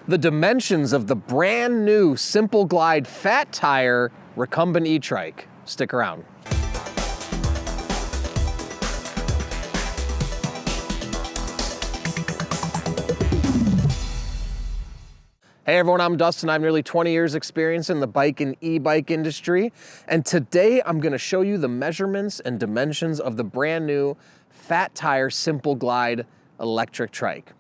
the dimensions of the brand new Simple Glide Fat Tire Recumbent ETrike. Stick around. Hey everyone, I'm Dustin. I have nearly 20 years experience in the bike and e-bike industry. And today I'm gonna show you the measurements and dimensions of the brand new Fat Tire Simple Glide electric trike.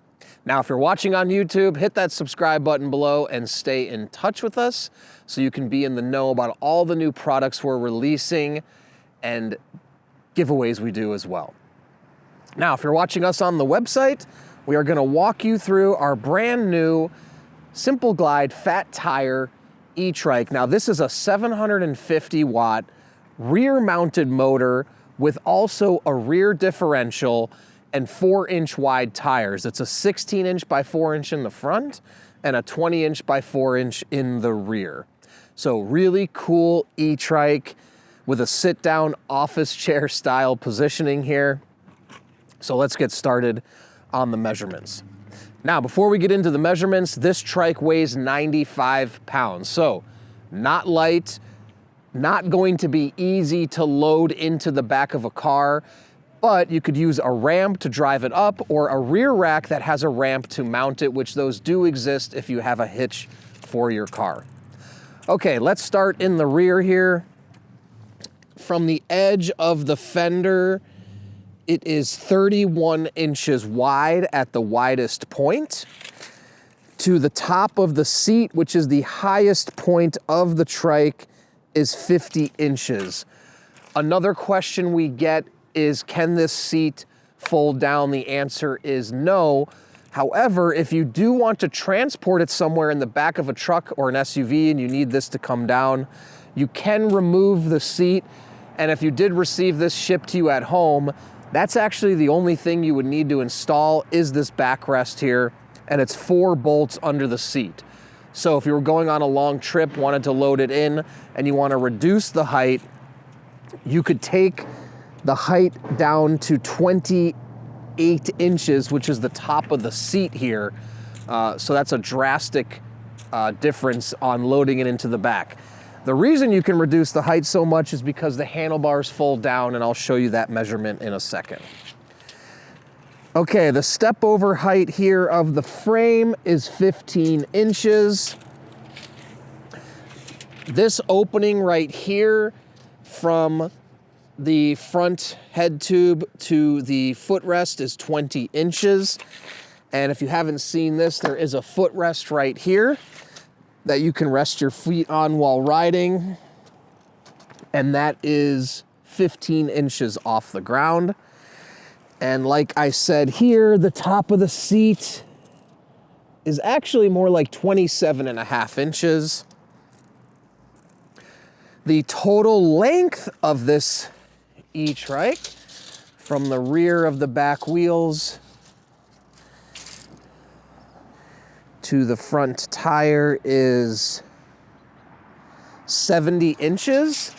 Now, if you're watching on YouTube, hit that subscribe button below and stay in touch with us so you can be in the know about all the new products we're releasing and giveaways we do as well. Now, if you're watching us on the website, we are gonna walk you through our brand new Simple Glide Fat Tire ETrike. Now, this is a 750 watt rear mounted motor with also a rear differential and 4-inch wide tires. It's a 16-inch by 4-inch in the front and a 20-inch by 4-inch in the rear. So really cool e-trike with a sit-down office chair style positioning here. So let's get started on the measurements. Now, before we get into the measurements, this trike weighs 95 pounds. So not light, not going to be easy to load into the back of a car, but you could use a ramp to drive it up or a rear rack that has a ramp to mount it, which those do exist if you have a hitch for your car. Okay, let's start in the rear here. From the edge of the fender, it is 31 inches wide at the widest point. To the top of the seat, which is the highest point of the trike, is 50 inches. Another question we get is, can this seat fold down? The answer is no. However, if you do want to transport it somewhere in the back of a truck or an SUV and you need this to come down, you can remove the seat. And if you did receive this shipped to you at home, that's actually the only thing you would need to install is this backrest here, and it's 4 bolts under the seat. So if you were going on a long trip, wanted to load it in, and you want to reduce the height, you could take the height down to 28 inches, which is the top of the seat here. So that's a drastic difference on loading it into the back. The reason you can reduce the height so much is because the handlebars fold down, and I'll show you that measurement in a second. Okay, the step over height here of the frame is 15 inches. This opening right here from the front head tube to the footrest is 20 inches. And if you haven't seen this, there is a footrest right here that you can rest your feet on while riding. And that is 15 inches off the ground. And like I said here, the top of the seat is actually more like 27.5 inches. The total length of this e-trike from the rear of the back wheels to the front tire is 70 inches.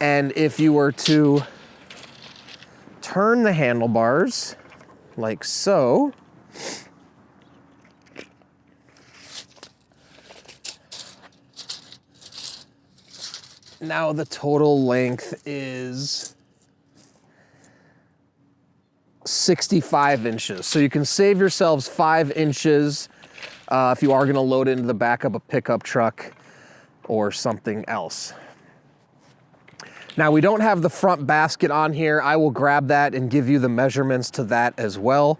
And if you were to turn the handlebars like so, now the total length is 65 inches. So you can save yourselves 5 inches if you are gonna load it into the back of a pickup truck or something else. Now, we don't have the front basket on here. I will grab that and give you the measurements to that as well.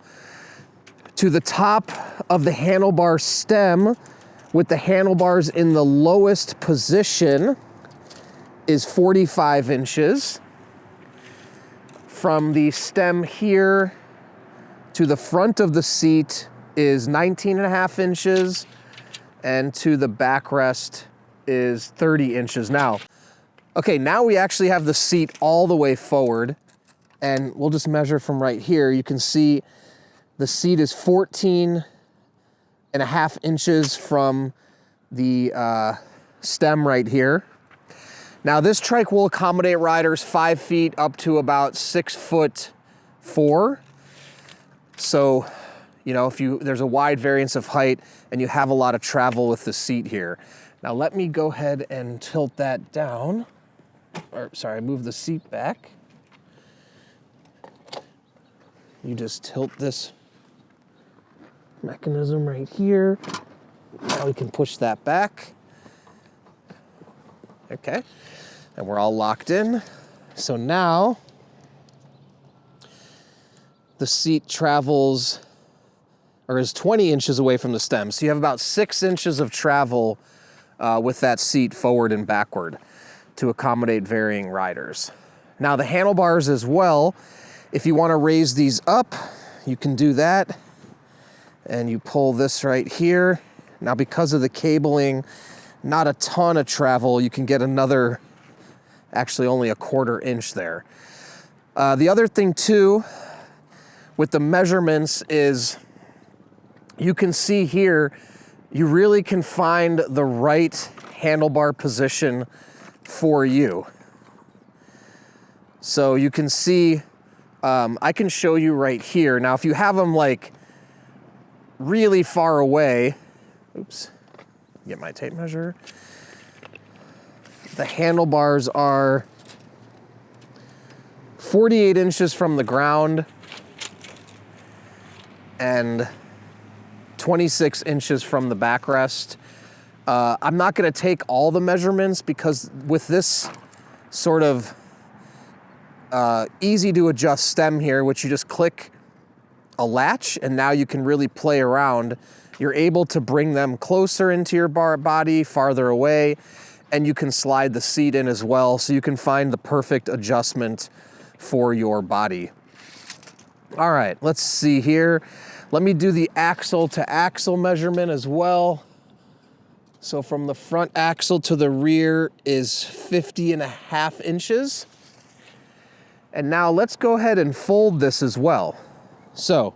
To the top of the handlebar stem, with the handlebars in the lowest position, is 45 inches. From the stem here to the front of the seat is 19.5 inches, and to the backrest is 30 inches. Now, okay, now we actually have the seat all the way forward, and we'll just measure from right here. You can see the seat is 14.5 inches from the stem right here. Now, this trike will accommodate riders 5 feet up to about 6'4". So, You know, there's a wide variance of height and you have a lot of travel with the seat here. Now let me go ahead and tilt that down. Or sorry, move the seat back. You just tilt this mechanism right here. Now we can push that back. Okay, and we're all locked in. So now the seat travels, or is 20 inches away from the stem. So you have about 6 inches of travel with that seat forward and backward to accommodate varying riders. Now the handlebars as well, if you want to raise these up, you can do that. And you pull this right here. Now because of the cabling, not a ton of travel, you can get another, actually only a 1/4 inch there. The other thing too, with the measurements is, you can see here, you really can find the right handlebar position for you. So you can see, I can show you right here. Now, if you have them like really far away, oops, get my tape measure. The handlebars are 48 inches from the ground and 26 inches from the backrest. I'm not gonna take all the measurements because with this sort of easy to adjust stem here, which you just click a latch and now you can really play around. You're able to bring them closer into your body, farther away, and you can slide the seat in as well, so you can find the perfect adjustment for your body. All right, let's see here. Let me do the axle to axle measurement as well. So from the front axle to the rear is 50.5 inches. And now let's go ahead and fold this as well. So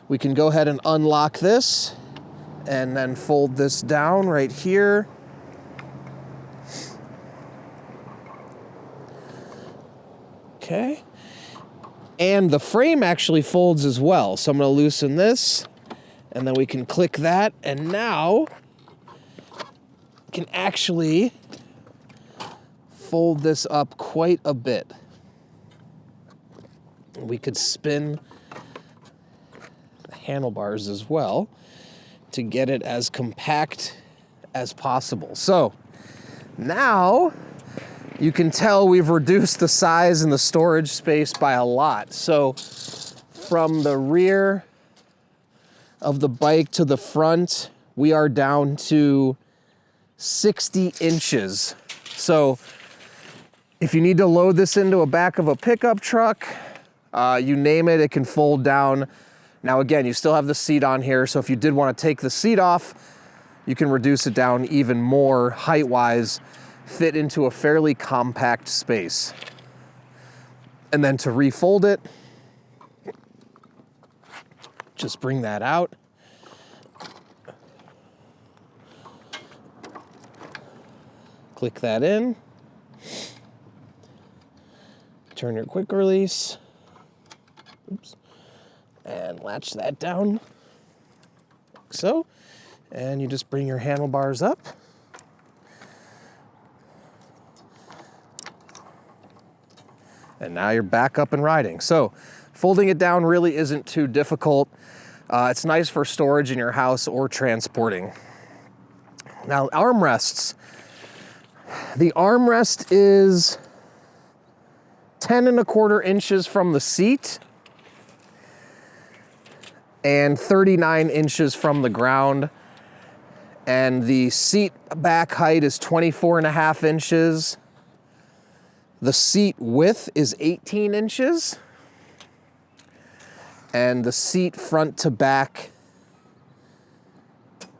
we can go ahead and unlock this and then fold this down right here. Okay. And the frame actually folds as well. So I'm gonna loosen this and then we can click that. And now can actually fold this up quite a bit. We could spin the handlebars as well to get it as compact as possible. So now you can tell we've reduced the size and the storage space by a lot. So from the rear of the bike to the front, we are down to 60 inches. So if you need to load this into a back of a pickup truck, you name it, it can fold down. Now again, you still have the seat on here, so if you did want to take the seat off, you can reduce it down even more height-wise, fit into a fairly compact space. And then to refold it, just bring that out. Click that in. Turn your quick release. Oops. And latch that down, like so. And you just bring your handlebars up. And now you're back up and riding. So folding it down really isn't too difficult. It's nice for storage in your house or transporting. Now, armrests. The armrest is 10.25 inches from the seat and 39 inches from the ground. And the seat back height is 24.5 inches. The seat width is 18 inches. And the seat front to back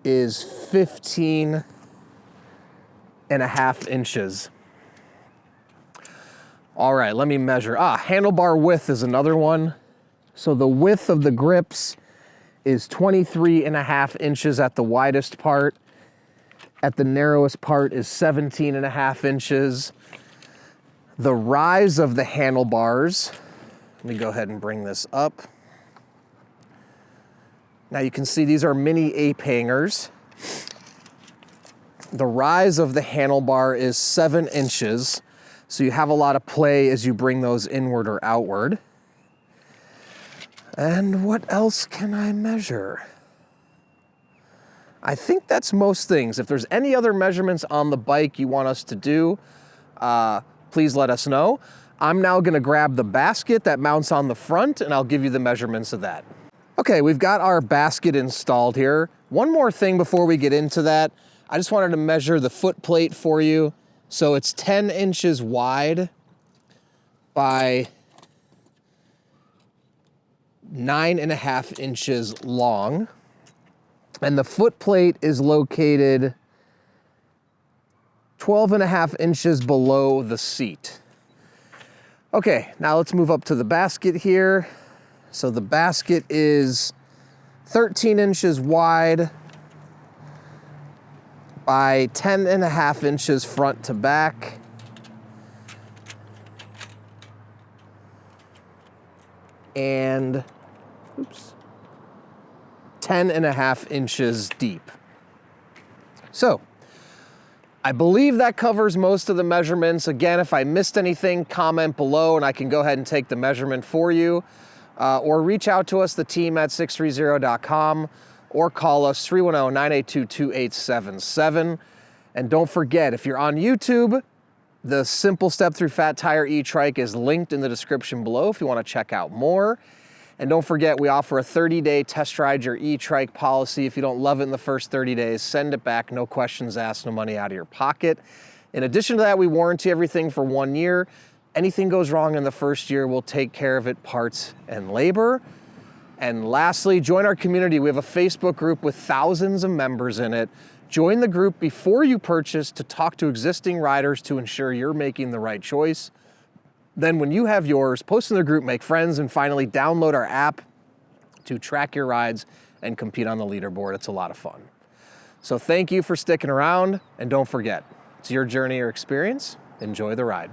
is 15.5 inches. All right, let me measure. Handlebar width is another one. So the width of the grips is 23.5 inches at the widest part. At the narrowest part is 17.5 inches. The rise of the handlebars, let me go ahead and bring this up. Now you can see these are mini ape hangers. The rise of the handlebar is 7 inches, so you have a lot of play as you bring those inward or outward. And what else can I measure? I think that's most things. If there's any other measurements on the bike you want us to do, please let us know. I'm now gonna grab the basket that mounts on the front and I'll give you the measurements of that. Okay, we've got our basket installed here. One more thing before we get into that. I just wanted to measure the foot plate for you. So it's 10 inches wide by 9.5 inches long. And the foot plate is located 12.5 inches below the seat. Okay, now let's move up to the basket here. So the basket is 13 inches wide by 10.5 inches front to back. And, 10.5 inches deep. So, I believe that covers most of the measurements. Again, if I missed anything, comment below and I can go ahead and take the measurement for you. Or reach out to us, the team at sixthreezero.com, or call us 310-982-2877. And don't forget, if you're on YouTube, the simple step through Fat Tire ETrike is linked in the description below if you want to check out more. And don't forget, we offer a 30-day test ride your ETrike policy. If you don't love it in the first 30 days, send it back, no questions asked, no money out of your pocket. In addition to that, we warranty everything for 1 year. Anything goes wrong in the first year, we'll take care of it, parts and labor. And lastly, join our community. We have a Facebook group with thousands of members in it. Join the group before you purchase to talk to existing riders to ensure you're making the right choice. Then when you have yours, post in the group, make friends, and finally download our app to track your rides and compete on the leaderboard. It's a lot of fun. So thank you for sticking around, and don't forget, it's your journey or experience. Enjoy the ride.